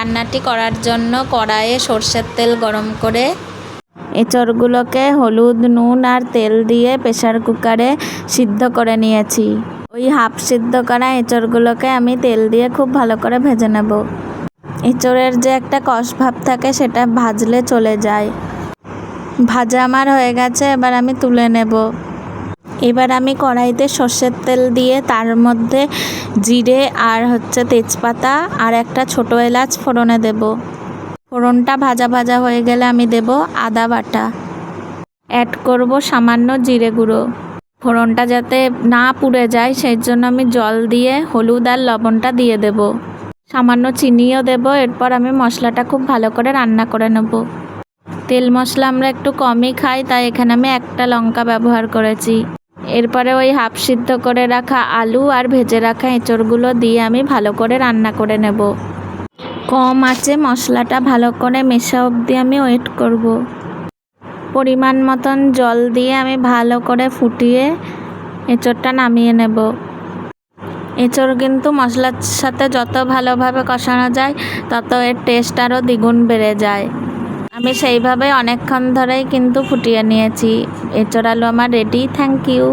রান্নাটি করার জন্য কড়াইয়ে সর্ষের তেল গরম করে এঁচড়গুলোকে হলুদ, নুন আর তেল দিয়ে প্রেসার কুকারে সিদ্ধ করে নিয়েছি। ওই হাফ সিদ্ধ করা এঁচড়গুলোকে আমি তেল দিয়ে খুব ভালো করে ভেজে নেব। এঁচড়ের যে একটা কষ ভাব থাকে সেটা ভাজলে চলে যায়। ভাজা আমার হয়ে গেছে, এবার আমি তুলে নেব। এবার আমি কড়াইতে সর্ষের তেল দিয়ে তার মধ্যে জিরে আর তেজপাতা আর একটা ছোট এলাচ ফোড়নে দেব। ফোড়নটা ভাজা ভাজা হয়ে গেলে আমি দেব আদা বাটা, অ্যাড করব সামান্য জিরে গুঁড়ো। ফোড়নটা যাতে না পুড়ে যায় সেই জন্য আমি জল দিয়ে হলুদ আর লবণটা দিয়ে দেব, সামান্য চিনিও দেব। এরপর আমি মশলাটা খুব ভালো করে রান্না করে নেব। তেল মশলা আমরা একটু কমই খাই, তাই এখানে আমি একটা লঙ্কা ব্যবহার করেছি। এরপরে ওই হাফ সিদ্ধ করে রাখা আলু আর ভেজে রাখা এঁচড়গুলো দিয়ে আমি ভালো করে রান্না করে নেব। কম আঁচে মশলাটা ভালো করে মেশা অবধি আমি ওয়েট করব। পরিমাণ মতন জল দিয়ে আমি ভালো করে ফুটিয়ে এঁচড়টা নামিয়ে নেব। এঁচড় কিন্তু মশলার সাথে যত ভালোভাবে কষানো যায় তত এর টেস্ট আরও দ্বিগুণ বেড়ে যায়। আমি সেইভাবে অনেকক্ষণ ধরেই কিন্তু ফুটিয়ে নিয়েছি। এঁচড় আলু আমার রেডি। Thank you.